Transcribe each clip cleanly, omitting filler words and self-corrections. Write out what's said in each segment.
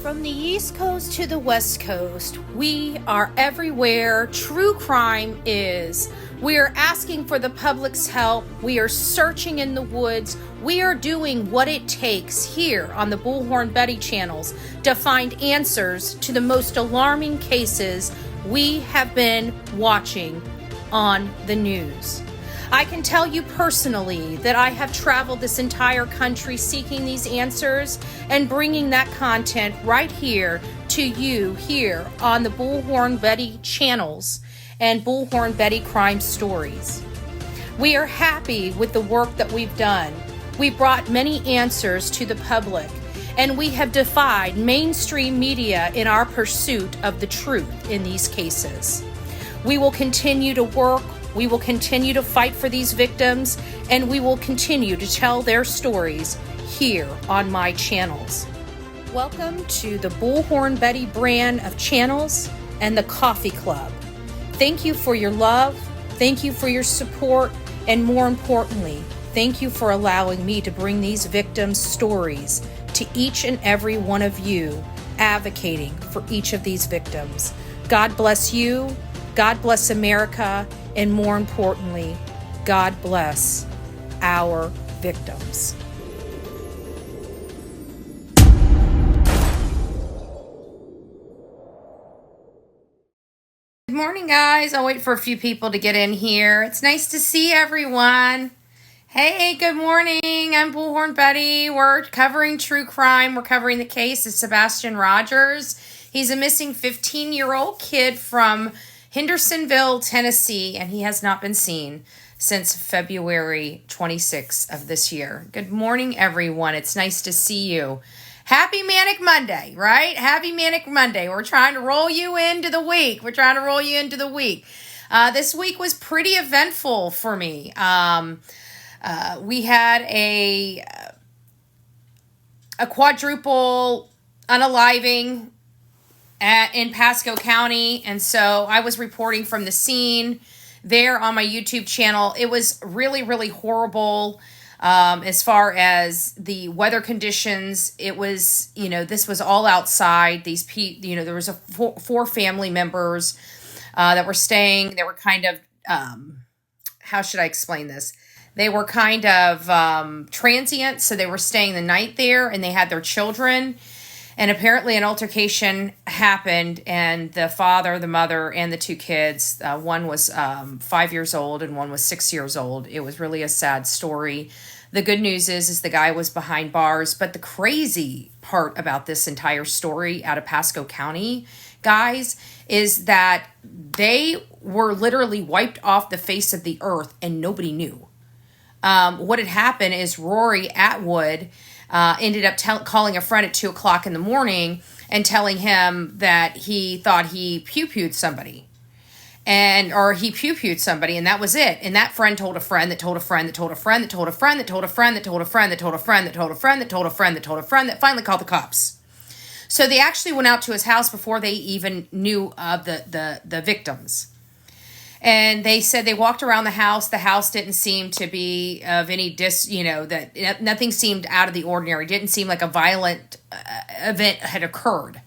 From the East Coast to the West Coast, we are everywhere true crime is. We are asking for the public's help. We are searching in the woods. We are doing what it takes here on the Bullhorn Betty channels to find answers to the most alarming cases we have been watching on the news. I can tell you personally that I have traveled this entire country seeking these answers and bringing that content right here to you here on the Bullhorn Betty channels and Bullhorn Betty Crime Stories. We are happy with the work that we've done. We brought many answers to the public, and we have defied mainstream media in our pursuit of the truth in these cases. We will continue to work. We will continue to fight for these victims, and we will continue to tell their stories here on my channels. Welcome to the Bullhorn Betty brand of channels and the Coffee Club. Thank you for your love, thank you for your support, and more importantly, thank you for allowing me to bring these victims' stories to each and every one of you, advocating for each of these victims. God bless you, God bless America, and more importantly, God bless our victims. Good morning, guys. I'll wait for a few people to get in here. It's nice to see everyone. Hey, good morning. I'm Bullhorn Betty. We're covering true crime. We're covering the case of Sebastian Rogers. He's a missing 15-year-old kid from Hendersonville, Tennessee, and he has not been seen since February 26th of this year. Good morning, everyone. It's nice to see you. Happy Manic Monday, right? Happy Manic Monday. We're trying to roll you into the week. This week was pretty eventful for me. We had a quadruple unaliving in Pasco County, and so I was reporting from the scene there on my YouTube channel. It was really, really horrible as far as the weather conditions. It was, this was all outside. There was four family members that were staying. They were kind of, how should I explain this? They were kind of transient, so they were staying the night there, and they had their children. And apparently an altercation happened, and the father, the mother, and the two kids, one was 5 years old and one was 6 years old. It was really a sad story. The good news is the guy was behind bars. But the crazy part about this entire story out of Pasco County, guys, is that they were literally wiped off the face of the earth and nobody knew. What had happened is Rory Atwood ended up calling a friend at 2 o'clock in the morning and telling him that he thought he pew-pewed somebody. Or he pew-pewed somebody, and that was it. And that friend told a friend that told a friend that told a friend that told a friend that told a friend that told a friend that told a friend that told a friend that told a friend that told a friend that finally called the cops. So they actually went out to his house before they even knew of the victims. And they said they walked around the house. The house didn't seem to be of any that nothing seemed out of the ordinary. Didn't seem like a violent event had occurred.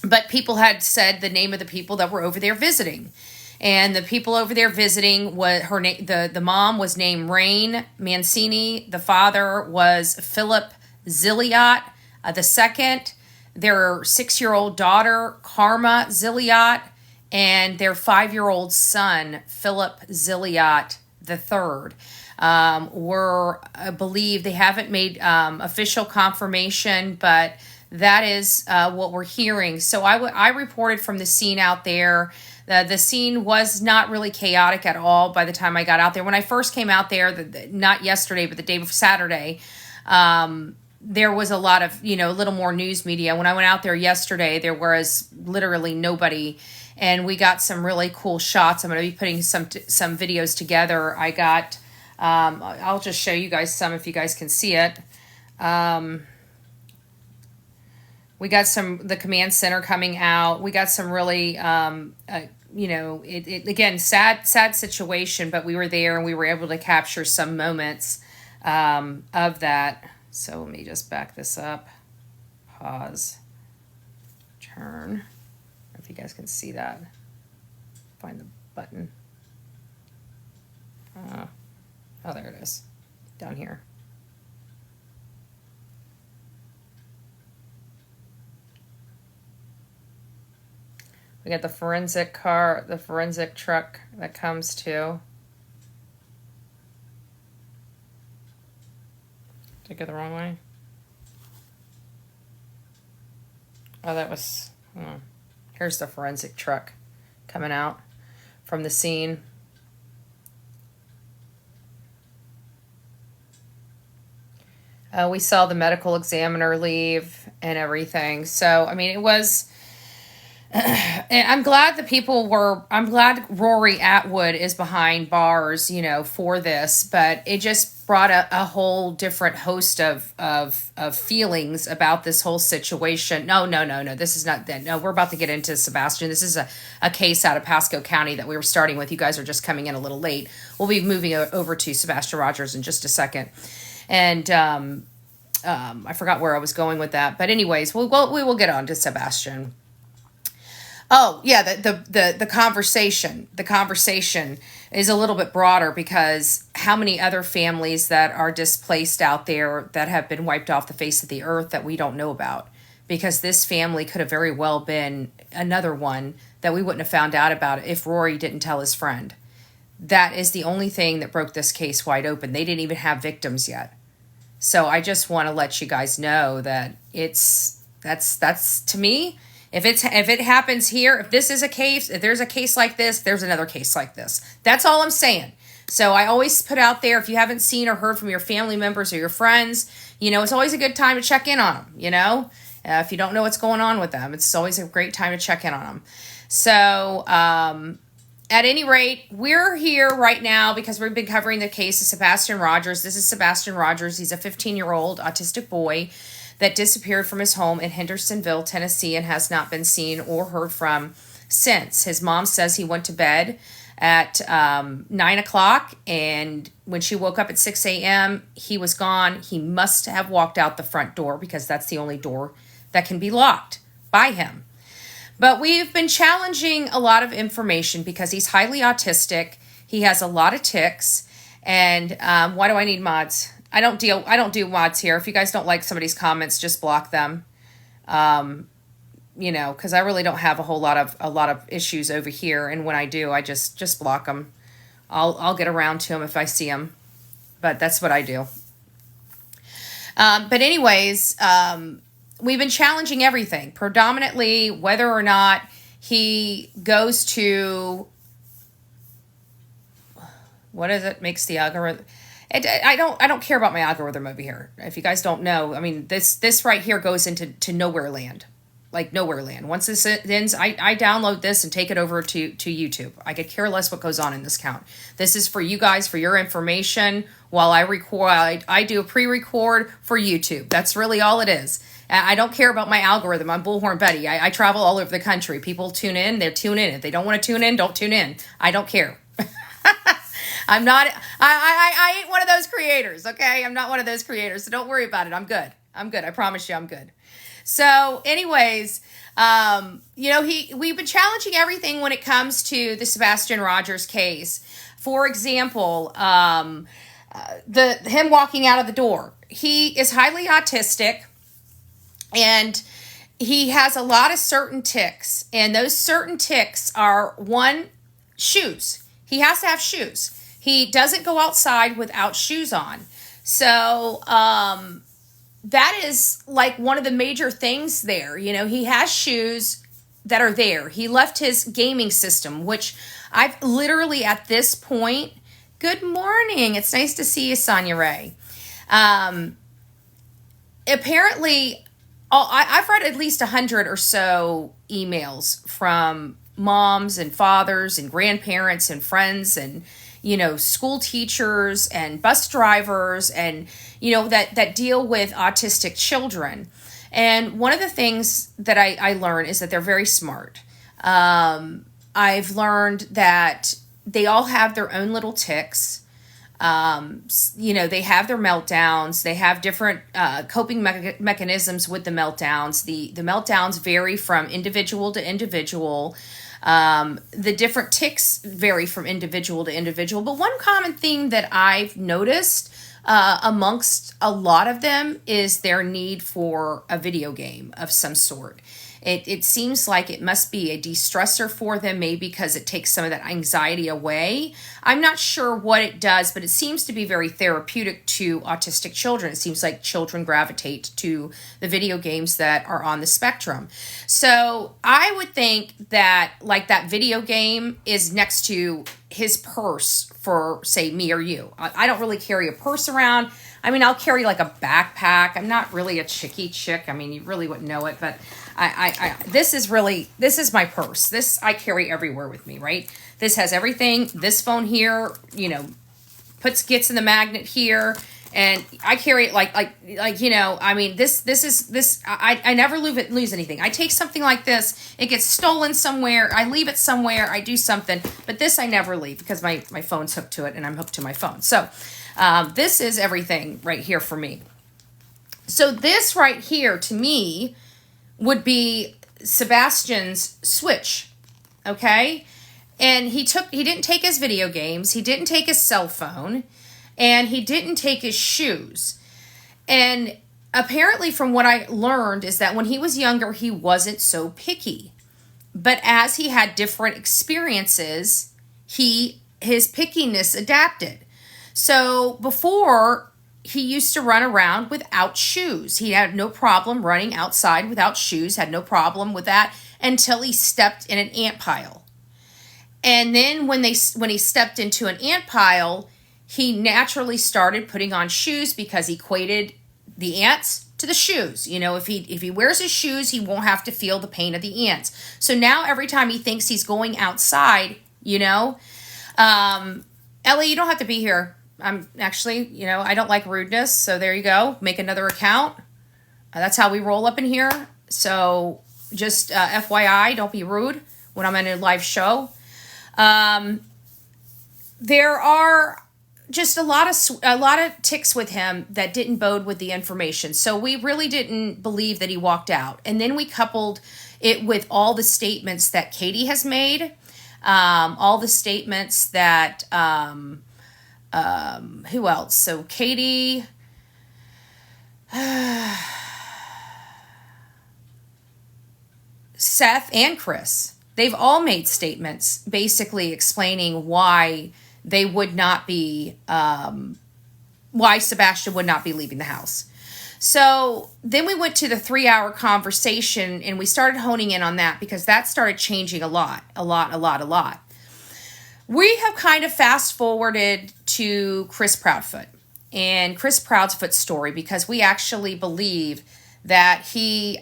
But people had said the name of the people that were over there visiting. And the people over there visiting, the mom was named Rain Mancini. The father was Philip Zilliot. The second, their 6-year-old daughter, Karma Zilliot, and their 5-year-old son, Philip Zilliot III, were, I believe, they haven't made official confirmation, but that is what we're hearing. So I reported from the scene out there. The scene was not really chaotic at all by the time I got out there. When I first came out there, not yesterday, but the day before Saturday, there was a lot of, a little more news media. When I went out there yesterday, there was literally nobody. And we got some really cool shots. I'm going to be putting some videos together. I got, I'll just show you guys some if you guys can see it. We got the command center coming out. We got some really, again, sad situation, but we were there and we were able to capture some moments of that. So let me just back this up. Pause. turn. I don't know if you guys can see that. Find the button. Oh, there it is. Down here. We got the forensic truck that comes too. Did I go the wrong way? Oh, that was... Here's the forensic truck coming out from the scene. We saw the medical examiner leave and everything. So, I mean, it was... And I'm glad I'm glad Rory Atwood is behind bars, for this, but it just brought a whole different host of feelings about this whole situation. No, this is not that. No, we're about to get into Sebastian. This is a case out of Pasco County that we were starting with. You guys are just coming in a little late. We'll be moving over to Sebastian Rogers in just a second. And, I forgot where I was going with that, but anyways, we will get on to Sebastian. Oh, yeah, the conversation is a little bit broader because how many other families that are displaced out there that have been wiped off the face of the earth that we don't know about? Because this family could have very well been another one that we wouldn't have found out about if Rory didn't tell his friend. That is the only thing that broke this case wide open. They didn't even have victims yet. So I just want to let you guys know that that's to me... If it happens here, if this is a case, if there's a case like this, there's another case like this. That's all I'm saying. So I always put out there, if you haven't seen or heard from your family members or your friends, it's always a good time to check in on them, if you don't know what's going on with them, it's always a great time to check in on them. So at any rate, we're here right now because we've been covering the case of Sebastian Rogers. This is Sebastian Rogers. He's a 15-year-old autistic boy that disappeared from his home in Hendersonville, Tennessee, and has not been seen or heard from since. His mom says he went to bed at 9 o'clock, and when she woke up at 6 a.m., he was gone. He must have walked out the front door because that's the only door that can be locked by him. But we've been challenging a lot of information because he's highly autistic. He has a lot of tics. And why do I need mods? I don't do mods here. If you guys don't like somebody's comments, just block them. Because I really don't have a lot of issues over here. And when I do, I just block them. I'll get around to them if I see them. But that's what I do. But anyways, we've been challenging everything. Predominantly whether or not he goes to... What is it? Makes the algorithm... I don't care about my algorithm over here. If you guys don't know, I mean, this right here goes into nowhere land, like nowhere land. Once this ends, I download this and take it over to YouTube. I could care less what goes on in this count. This is for you guys, for your information. While I record, I do a pre-record for YouTube. That's really all it is. I don't care about my algorithm. I'm Bullhorn Betty. I travel all over the country. People tune in, they tune in. If they don't want to tune in, don't tune in. I don't care. I'm not, I ain't one of those creators, okay? I'm not one of those creators, so don't worry about it. I'm good. I promise you I'm good. So anyways, we've been challenging everything when it comes to the Sebastian Rogers case. For example, him walking out of the door. He is highly autistic and he has a lot of certain tics. And those certain tics are, one, shoes. He has to have shoes. He doesn't go outside without shoes on. So that is like one of the major things there. He has shoes that are there. He left his gaming system, which I've literally at this point... Good morning. It's nice to see you, Sonia Ray. Apparently, I've read at least 100 or so emails from moms and fathers and grandparents and friends and school teachers and bus drivers and, that deal with autistic children. And one of the things that I learned is that they're very smart. I've learned that they all have their own little tics. You know, they have their meltdowns. They have different coping mechanisms with the meltdowns. The meltdowns vary from individual to individual. The different tics vary from individual to individual. But one common thing that I've noticed amongst a lot of them is their need for a video game of some sort. It seems like it must be a de-stressor for them, maybe because it takes some of that anxiety away. I'm not sure what it does, but it seems to be very therapeutic to autistic children. It seems like children gravitate to the video games that are on the spectrum. So I would think that like that video game is next to his purse for, say, me or you. I don't really carry a purse around. I mean, I'll carry like a backpack. I'm not really a chicky chick. I mean, you really wouldn't know it, but this is my purse. This I carry everywhere with me, right? This has everything. This phone here, you know, gets in the magnet here, and I carry it like you know. I mean, I never lose anything. I take something like this, it gets stolen somewhere. I leave it somewhere. I do something, but this I never leave because my phone's hooked to it, and I'm hooked to my phone. So this is everything right here for me. So this right here to me would be Sebastian's switch, okay? And he didn't take his video games, he didn't take his cell phone, and he didn't take his shoes. And apparently from what I learned is that when he was younger, he wasn't so picky. But as he had different experiences, his pickiness adapted. So before, he used to run around without shoes. He had no problem running outside without shoes, had no problem with that until he stepped in an ant pile. And then when he stepped into an ant pile, he naturally started putting on shoes because he equated the ants to the shoes. You know, if he wears his shoes, he won't have to feel the pain of the ants. So now every time he thinks he's going outside, you know, Ellie, you don't have to be here. I'm actually, you know, I don't like rudeness. So there you go. Make another account. That's how we roll up in here. So just FYI, don't be rude when I'm in a live show. There are just a lot of tics with him that didn't bode with the information. So we really didn't believe that he walked out. And then we coupled it with all the statements that Katie has made, all the statements that who else? So Katie, Seth, and Chris. They've all made statements basically explaining why they would not be, why Sebastian would not be leaving the house. So then we went to the 3-hour conversation and we started honing in on that because that started changing a lot. We have kind of fast forwarded to Chris Proudfoot and Chris Proudfoot's story because we actually believe that he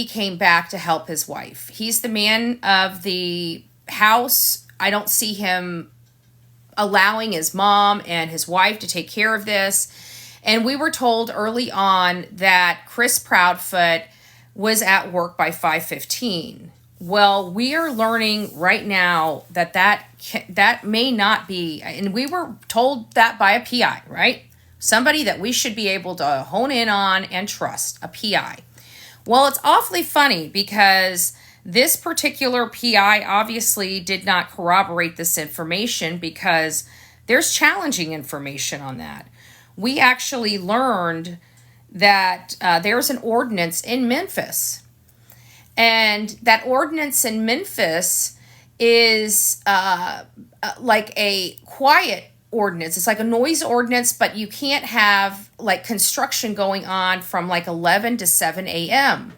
came back to help his wife. He's the man of the house. I don't see him allowing his mom and his wife to take care of this. And we were told early on that Chris Proudfoot was at work by 5:15. Well, we are learning right now that may not be, and we were told that by a PI, right? Somebody that we should be able to hone in on and trust, a PI. Well, it's awfully funny because this particular PI obviously did not corroborate this information because there's challenging information on that. We actually learned that there's an ordinance in Memphis. And that ordinance in Memphis is like a quiet ordinance. It's like a noise ordinance, but you can't have like construction going on from like 11 to 7 a.m.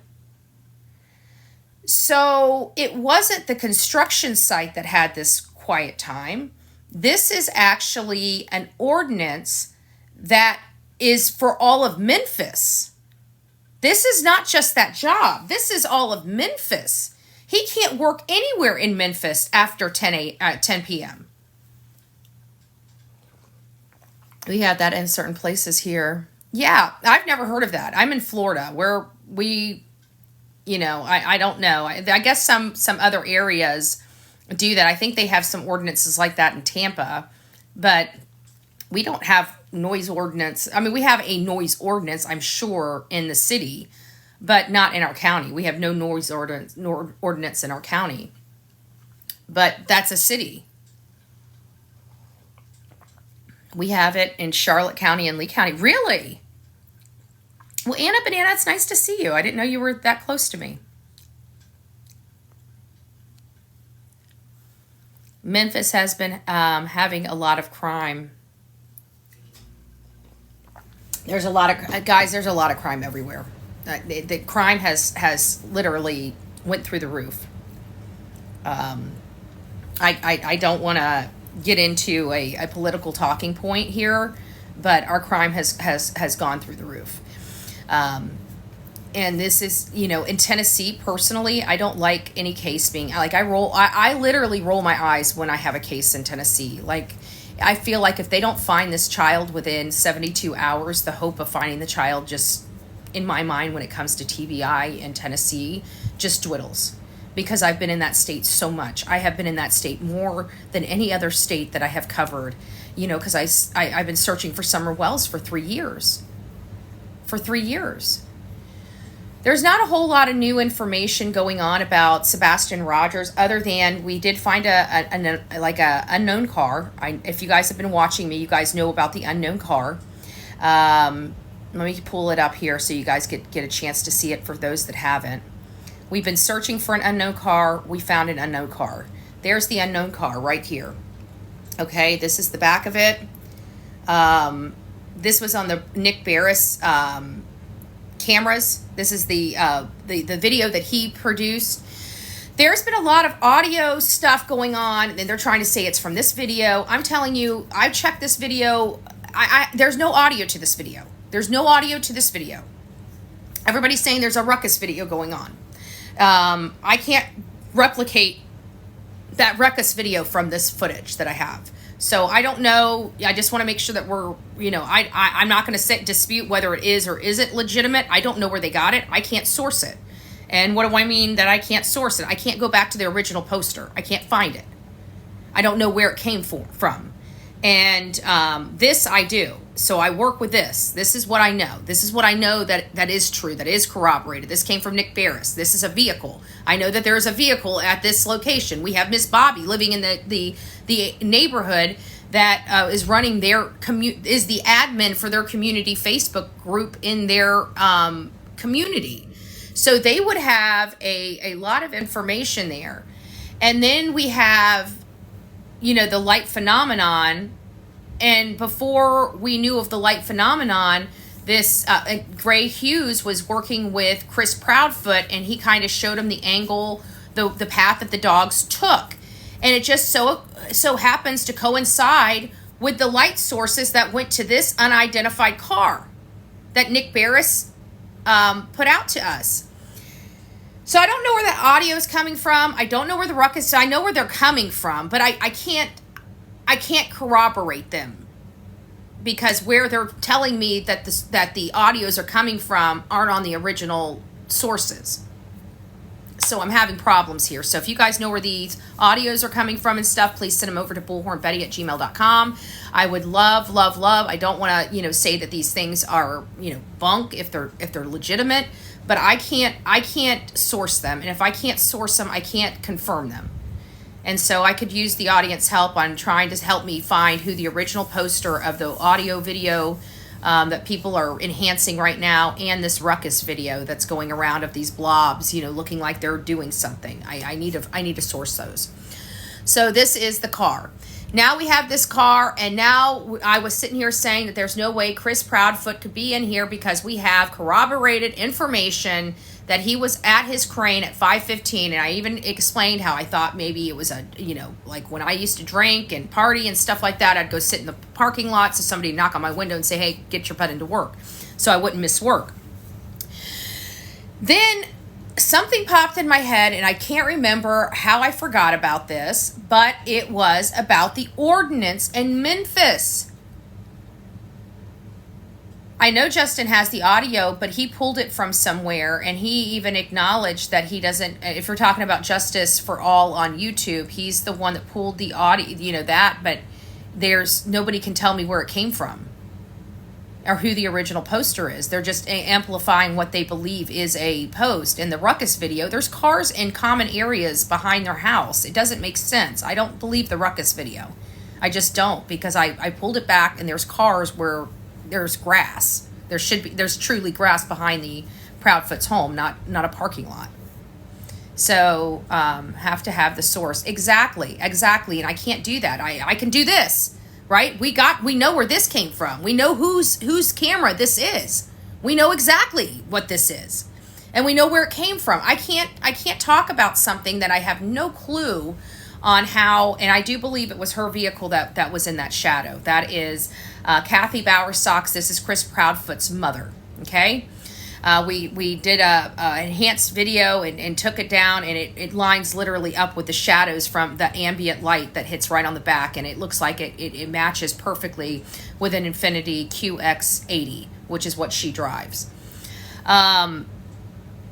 So it wasn't the construction site that had this quiet time. This is actually an ordinance that is for all of Memphis. This is not just that job. This is all of Memphis. He can't work anywhere in Memphis after 10 p.m. We have that in certain places here. Yeah, I've never heard of that. I'm in Florida where we I don't know. I guess some other areas do that. I think they have some ordinances like that in Tampa, but we don't have noise ordinance. I mean, we have a noise ordinance, I'm sure, in the city, but not in our county. We have no noise ordinance in our county, but that's a city. We have it in Charlotte County and Lee County. Really? Well, Anna Banana, it's nice to see you. I didn't know you were that close to me. Memphis has been having a lot of crime. There's a lot of guys. There's a lot of crime everywhere. The crime has literally went through the roof. I don't want to get into a political talking point here, but our crime has gone through the roof. And this is, in Tennessee, personally, I don't like any case being, like, I literally roll my eyes when I have a case in Tennessee. Like, I feel like if they don't find this child within 72 hours, the hope of finding the child just, in my mind, when it comes to TBI in Tennessee, just dwindles. Because I've been in that state so much. I have been in that state more than any other state that I have covered, because I've been searching for Summer Wells for 3 years. For 3 years. There's not a whole lot of new information going on about Sebastian Rogers, other than we did find a unknown car. If you guys have been watching me, you guys know about the unknown car. Let me pull it up here so you guys get a chance to see it for those that haven't. We've been searching for an unknown car. We found an unknown car. There's the unknown car right here. Okay, this is the back of it. This was on the Nick Barris cameras. This is the video that he produced. There's been a lot of audio stuff going on, and they're trying to say it's from this video. I'm telling you, I checked this video. There's no audio to this video. There's no audio to this video. Everybody's saying there's a ruckus video going on. I can't replicate that ruckus video from this footage that I have. So I don't know. I just want to make sure that we're, I'm not going to dispute whether it is or isn't legitimate. I don't know where they got it. I can't source it. And what do I mean that I can't source it? I can't go back to the original poster. I can't find it. I don't know where it came from. And this I do. So I work with this. This is what I know. This is what I know that is true, that is corroborated. This came from Nick Barris. This is a vehicle. I know that there is a vehicle at this location. We have Miss Bobby living in the neighborhood that is running their is the admin for their community Facebook group in their community. So they would have a lot of information there. And then we have, the light phenomenon. And before we knew of the light phenomenon, this Gray Hughes was working with Chris Proudfoot, and he kind of showed him the angle, the path that the dogs took. And it just so happens to coincide with the light sources that went to this unidentified car that Nick Barris put out to us. So I don't know where that audio is coming from. I don't know where the ruckus. I know where they're coming from, but I can't corroborate them, because where they're telling me that the audios are coming from aren't on the original sources. So I'm having problems here. So if you guys know where these audios are coming from and stuff, please send them over to bullhornbetty@gmail.com. I would love. I don't want to, say that these things are, bunk if they're legitimate, but I can't source them. And if I can't source them, I can't confirm them. And so I could use the audience help on trying to help me find who the original poster of the audio video that people are enhancing right now, and this ruckus video that's going around of these blobs, looking like they're doing something. I need to source those. So this is the car. Now we have this car, and now I was sitting here saying that there's no way Chris Proudfoot could be in here, because we have corroborated information that he was at his crane at 5:15, and I even explained how I thought maybe it was like when I used to drink and party and stuff like that, I'd go sit in the parking lot so somebody would knock on my window and say, hey, get your butt into work, so I wouldn't miss work. Then something popped in my head, and I can't remember how I forgot about this, but it was about the ordinance in Memphis. I know Justin has the audio, but he pulled it from somewhere, and he even acknowledged that he doesn't, if we're talking about Justice for All on YouTube, he's the one that pulled the audio, but nobody can tell me where it came from or who the original poster is. They're just amplifying what they believe is a post. In the Ruckus video, there's cars in common areas behind their house. It doesn't make sense. I don't believe the Ruckus video. I just don't, because I pulled it back and there's cars where there's grass. There's truly grass behind the Proudfoot's home, not a parking lot. So have to have the source. Exactly. And I can't do that. I can do this. Right? We know where this came from. We know whose camera this is. We know exactly what this is. And we know where it came from. I can't talk about something that I have no clue on how, and I do believe it was her vehicle that was in that shadow. That is Kathy Bowersox. This is Chris Proudfoot's mother. Okay? We did a enhanced video and took it down, and it lines literally up with the shadows from the ambient light that hits right on the back, and it looks like it matches perfectly with an Infiniti QX80, which is what she drives.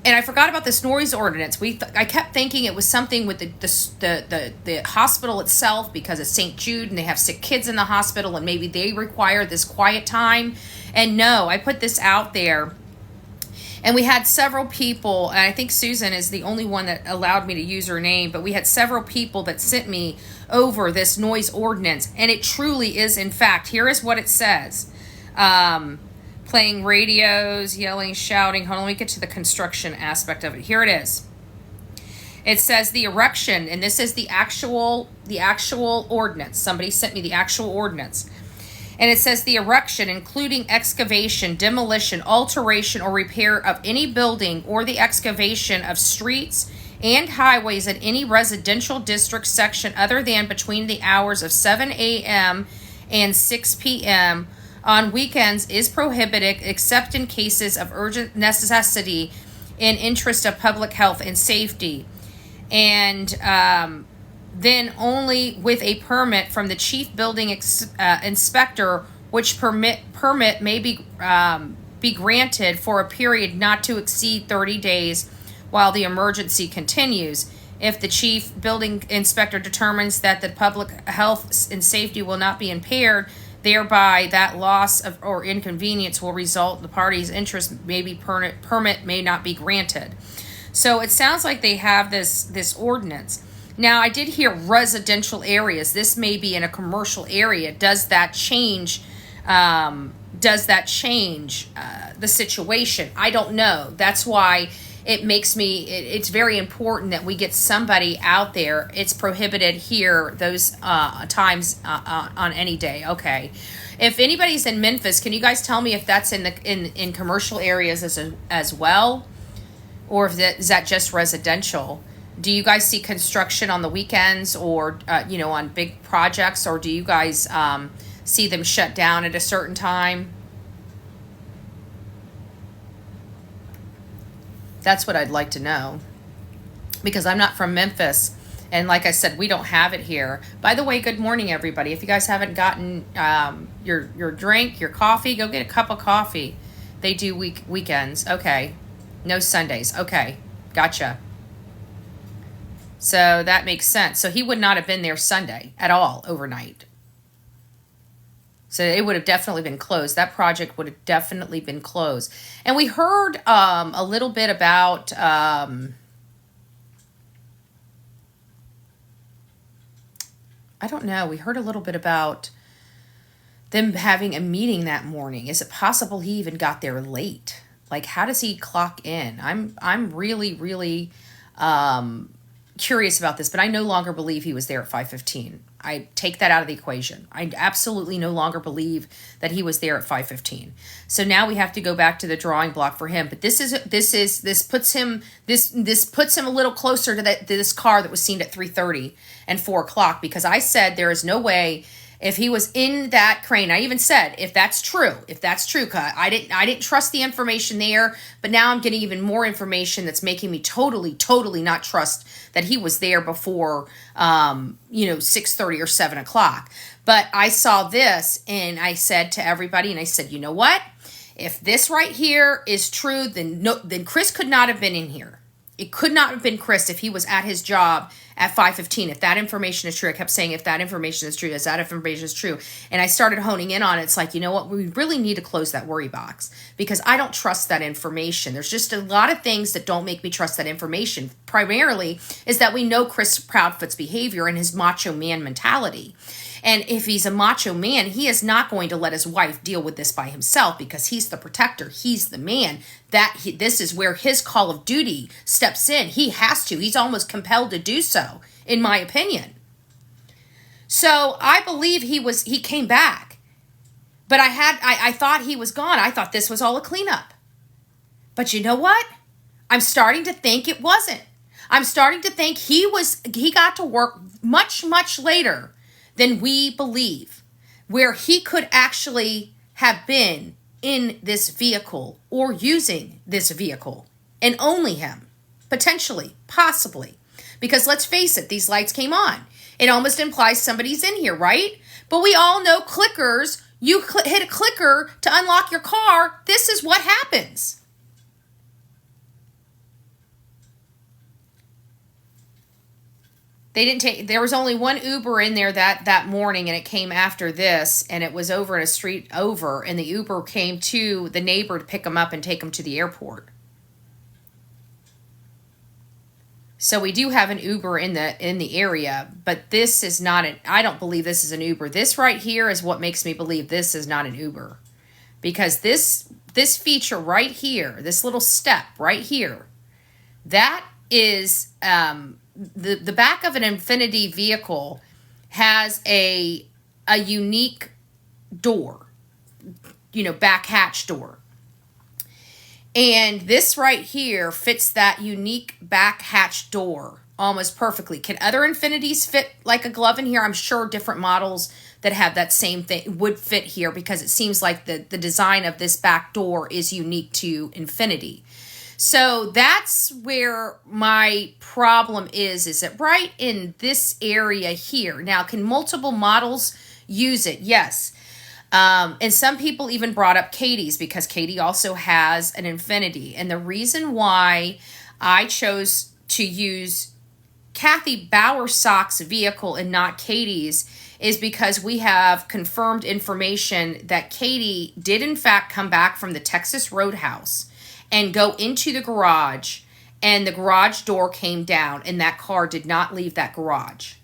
And I forgot about this noise ordinance. I kept thinking it was something with the hospital itself, because it's St. Jude and they have sick kids in the hospital, and maybe they require this quiet time. And no, I put this out there. And we had several people, and I think Susan is the only one that allowed me to use her name, but we had several people that sent me over this noise ordinance. And it truly is, in fact, here is what it says. Playing radios, yelling, shouting. Hold on, let me get to the construction aspect of it. Here it is. It says the erection, and this is the actual ordinance. Somebody sent me the actual ordinance. And it says the erection, including excavation, demolition, alteration, or repair of any building, or the excavation of streets and highways in any residential district section other than between the hours of 7 a.m. and 6 p.m. on weekends is prohibited, except in cases of urgent necessity in interest of public health and safety. And then only with a permit from the chief building inspector, which permit may be granted for a period not to exceed 30 days while the emergency continues. If the chief building inspector determines that the public health and safety will not be impaired, thereby that loss of or inconvenience will result, the party's interest may be permit may not be granted. So it sounds like they have this ordinance. Now, I did hear residential areas. This may be in a commercial area. Does that change? The situation? I don't know. That's why it makes me. It's very important that we get somebody out there. It's prohibited here those times on any day. Okay. If anybody's in Memphis, can you guys tell me if that's in commercial areas as well, or if is that just residential? Do you guys see construction on the weekends or, on big projects, or do you guys see them shut down at a certain time? That's what I'd like to know, because I'm not from Memphis. And like I said, we don't have it here. By the way, good morning, everybody. If you guys haven't gotten your drink, your coffee, go get a cup of coffee. They do weekends. Okay. No Sundays. Okay. Gotcha. So that makes sense. So he would not have been there Sunday at all overnight. So it would have definitely been closed. That project would have definitely been closed. And we heard a little bit about I don't know. We heard a little bit about them having a meeting that morning. Is it possible he even got there late? Like, how does he clock in? I'm really, really curious about this, but I no longer believe he was there at 5:15. I take that out of the equation. I absolutely no longer believe that he was there at 5:15. So now we have to go back to the drawing block for him. But this puts him a little closer to this car that was seen at 3:30 and 4 o'clock, because I said there is no way. If he was in that crane, I even said, if that's true, cause I didn't trust the information there, but now I'm getting even more information that's making me totally not trust that he was there before, 6:30 or 7 o'clock. But I saw this and I said to everybody, and I said, you know what? If this right here is true, then Chris could not have been in here. It could not have been Chris if he was at his job at 5:15. If that information is true, I kept saying, if that information is true, as that information is true. And I started honing in on it. It's like, you know what? We really need to close that worry box because I don't trust that information. There's just a lot of things that don't make me trust that information. Primarily is that we know Chris Proudfoot's behavior and his macho man mentality. And if he's a macho man, he is not going to let his wife deal with this by himself because he's the protector. He's the man. This is where his call of duty steps in. He has to. He's almost compelled to do so, in my opinion. So I believe he came back. But I thought he was gone. I thought this was all a cleanup. But you know what? I'm starting to think it wasn't. I'm starting to think he got to work much, much later than we believe, where he could actually have been in this vehicle or using this vehicle, and only him, potentially, possibly. Because let's face it, these lights came on. It almost implies somebody's in here, right? But we all know clickers, you hit a clicker to unlock your car, this is what happens. There was only one Uber in there that morning, and it came after this, and it was over in a street over, and the Uber came to the neighbor to pick him up and take him to the airport. So we do have an Uber in the area, but this is not I don't believe this is an Uber. This right here is what makes me believe this is not an Uber. Because this feature right here, this little step right here, that is the back of an Infiniti vehicle has a unique door, back hatch door. And this right here fits that unique back hatch door almost perfectly. Can other Infinitis fit like a glove in here? I'm sure different models that have that same thing would fit here because it seems like the design of this back door is unique to Infiniti. So that's where my problem is that right in this area here. Now, can multiple models use it? Yes. And some people even brought up Katie's because Katie also has an Infiniti. And the reason why I chose to use Kathy Bowersock's vehicle and not Katie's is because we have confirmed information that Katie did in fact come back from the Texas Roadhouse and go into the garage, and the garage door came down, and that car did not leave that garage.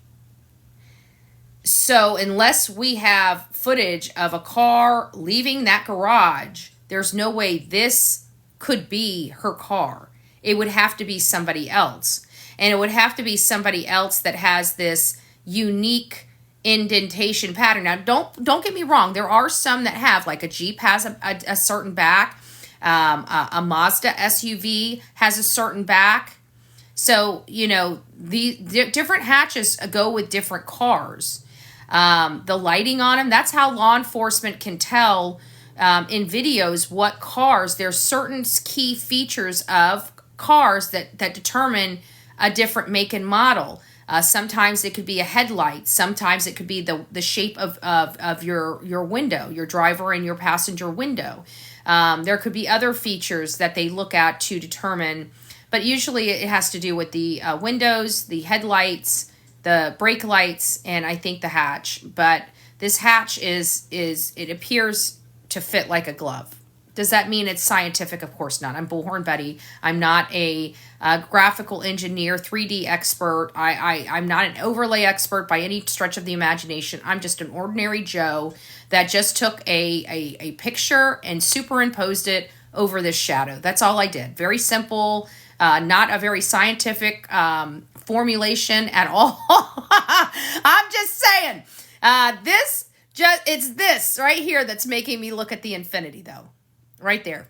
So unless we have footage of a car leaving that garage, there's no way this could be her car. It would have to be somebody else. And it would have to be somebody else that has this unique indentation pattern. Now, don't get me wrong. There are some that have, like a Jeep has a certain back. A Mazda SUV has a certain back. So, the different hatches go with different cars. The lighting on them, that's how law enforcement can tell in videos what cars. There's certain key features of cars that determine a different make and model. Sometimes it could be a headlight. Sometimes it could be the shape of your window, your driver and your passenger window. There could be other features that they look at to determine, but usually it has to do with the windows, the headlights, the brake lights, and I think the hatch. But this hatch it appears to fit like a glove. Does that mean it's scientific? Of course not. I'm Bullhorn Betty. I'm not a graphical engineer, 3D expert. I'm not an overlay expert by any stretch of the imagination. I'm just an ordinary Joe that just took a picture and superimposed it over this shadow. That's all I did. Very simple, not a very scientific formulation at all. I'm just saying. It's this right here that's making me look at the Infiniti, though. Right there.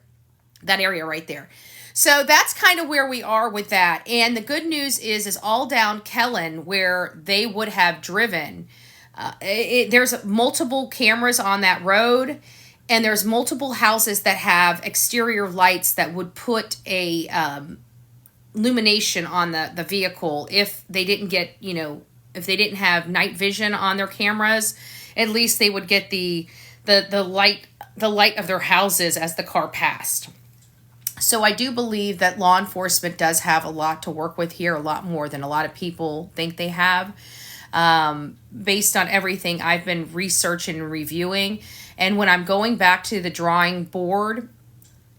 That area right there. So that's kind of where we are with that. And the good news is all down Kellen where they would have driven. There's multiple cameras on that road, and there's multiple houses that have exterior lights that would put a illumination on the vehicle if they didn't get, if they didn't have night vision on their cameras. At least they would get the light the light of their houses as the car passed. So I do believe that law enforcement does have a lot to work with here, a lot more than a lot of people think they have, based on everything I've been researching and reviewing. And when I'm going back to the drawing board,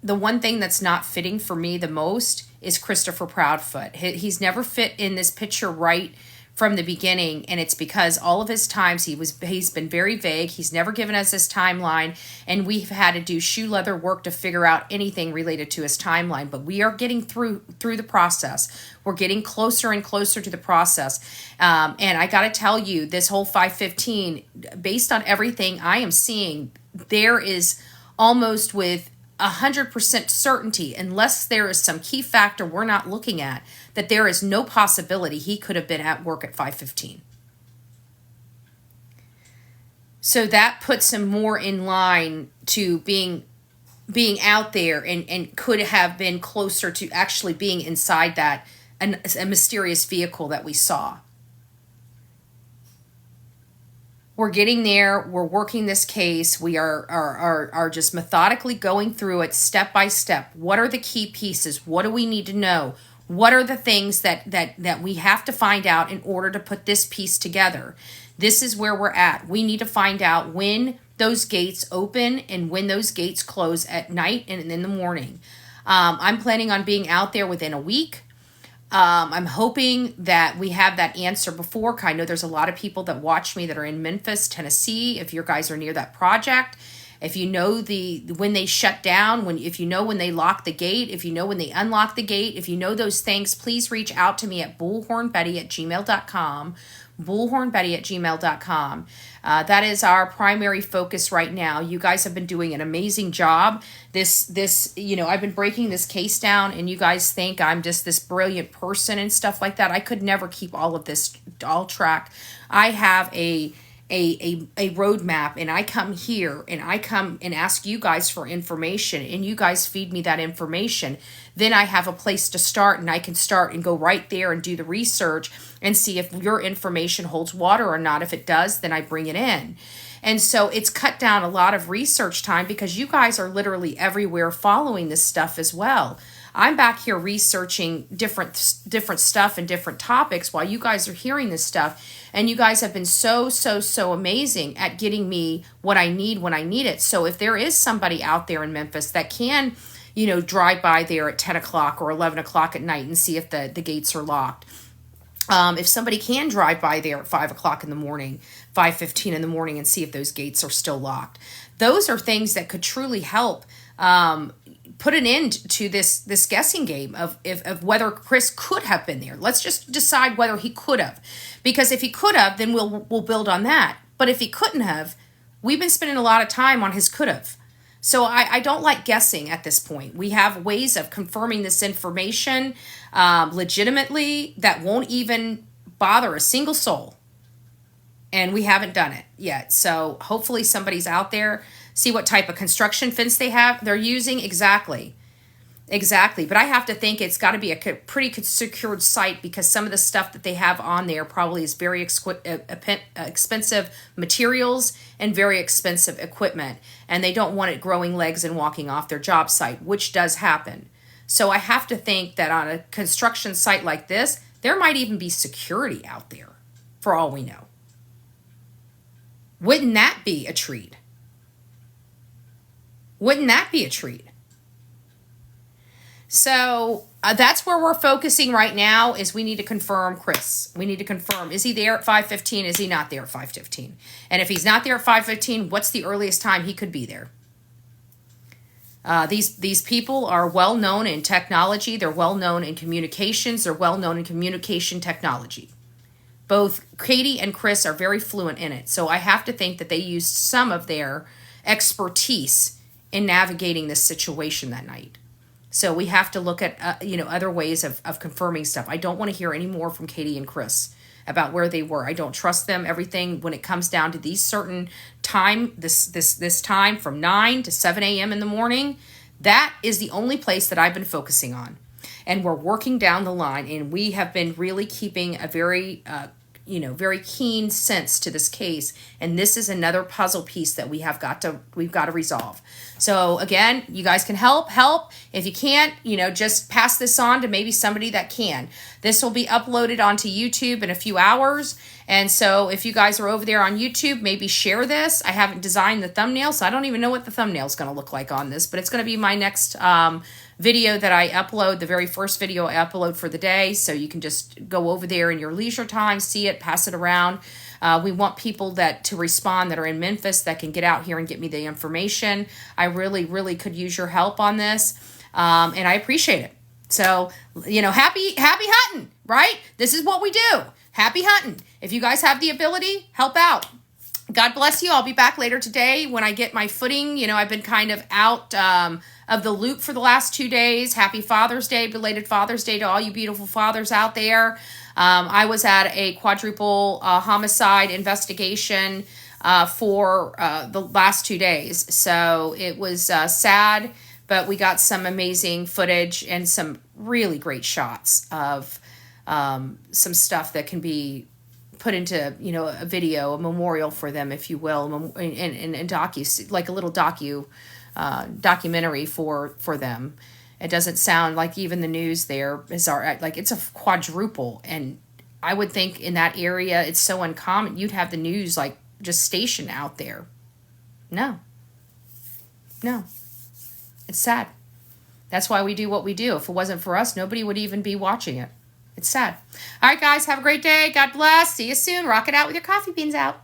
the one thing that's not fitting for me the most is Christopher Proudfoot. He's never fit in this picture right from the beginning, and it's because all of his times he's been very vague. He's never given us his timeline, and we've had to do shoe leather work to figure out anything related to his timeline. But we are getting through the process. We're getting closer and closer to the process. And I got to tell you, this whole 515, based on everything I am seeing, there is almost with 100% certainty, unless there is some key factor we're not looking at, that there is no possibility he could have been at work at 5:15. So that puts him more in line to being out there and could have been closer to actually being inside that a mysterious vehicle that we saw. We're getting there. We're working this case. We are just methodically going through it step by step. What are the key pieces? What do we need to know? What are the things that we have to find out in order to put this piece together? This is where we're at. We need to find out when those gates open and when those gates close at night and in the morning. I'm planning on being out there within a week. I'm hoping that we have that answer before. I know there's a lot of people that watch me that are in Memphis, Tennessee. If your guys are near that project, if you know when they shut down, if you know when they lock the gate, if you know when they unlock the gate, if you know those things, please reach out to me at bullhornbetty@gmail.com. bullhornbetty@gmail.com. That is our primary focus right now. You guys have been doing an amazing job. I've been breaking this case down, and you guys think I'm just this brilliant person and stuff like that. I could never keep all of this all track. I have a roadmap, and I come here and I come and ask you guys for information, and you guys feed me that information. Then I have a place to start, and I can start and go right there and do the research and see if your information holds water or not. If it does, then I bring it in. And so it's cut down a lot of research time because you guys are literally everywhere following this stuff as well. I'm back here researching different stuff and different topics while you guys are hearing this stuff. And you guys have been so amazing at getting me what I need when I need it. So if there is somebody out there in Memphis that can, drive by there at 10 o'clock or 11 o'clock at night and see if the gates are locked. If somebody can drive by there at 5 o'clock in the morning, 5:15 in the morning, and see if those gates are still locked. Those are things that could truly help put an end to this guessing game of whether Chris could have been there. Let's just decide whether he could have. Because if he could have, then we'll build on that. But if he couldn't have, we've been spending a lot of time on his could have. So I don't like guessing at this point. We have ways of confirming this information legitimately that won't even bother a single soul. And we haven't done it yet. So hopefully somebody's out there. See what type of construction fence they're using. Exactly. But I have to think it's got to be a pretty secured site because some of the stuff that they have on there probably is very expensive materials and very expensive equipment. And they don't want it growing legs and walking off their job site, which does happen. So I have to think that on a construction site like this, there might even be security out there for all we know. Wouldn't that be a treat? So that's where we're focusing right now is we need to confirm Chris. We need to confirm, is he there at 5:15? Is he not there at 5:15? And if he's not there at 5:15, what's the earliest time he could be there? These people are well known in technology. They're well known in communications. They're well known in communication technology. Both Katie and Chris are very fluent in it. So I have to think that they used some of their expertise in navigating this situation that night. So we have to look at other ways of confirming stuff. I don't want to hear any more from Katie and Chris about where they were. I don't trust them. Everything when it comes down to these certain time, this time from 9 to 7 a.m. in the morning, that is the only place that I've been focusing on. And we're working down the line, and we have been really keeping a very very keen sense to this case, and this is another puzzle piece that we've got to resolve. So again, you guys can help. If you can't, just pass this on to maybe somebody that can. This will be uploaded onto YouTube in a few hours, and so if you guys are over there on YouTube, maybe share this. I haven't designed the thumbnail, so I don't even know what the thumbnail is going to look like on this, but it's going to be my next video that I upload, the very first video I upload for the day. So you can just go over there in your leisure time, see it, pass it around. We want people to respond that are in Memphis that can get out here and get me the information. I really, really could use your help on this, and I appreciate it. So, happy hunting, right? This is what we do. Happy hunting. If you guys have the ability, help out. God bless you. I'll be back later today when I get my footing. I've been kind of out of the loop for the last 2 days. Happy Father's Day, belated Father's Day to all you beautiful fathers out there. I was at a quadruple homicide investigation for the last 2 days. So it was sad, but we got some amazing footage and some really great shots of some stuff that can be put into, a video, a memorial for them, if you will, and like a little documentary for them. It doesn't sound like even the news there is like it's a quadruple, and I would think in that area it's so uncommon you'd have the news like just stationed out there. No, it's sad. That's why we do what we do. If it wasn't for us, nobody would even be watching it. It's sad. All right, guys, have a great day. God bless. See you soon. Rock it out with your coffee beans out.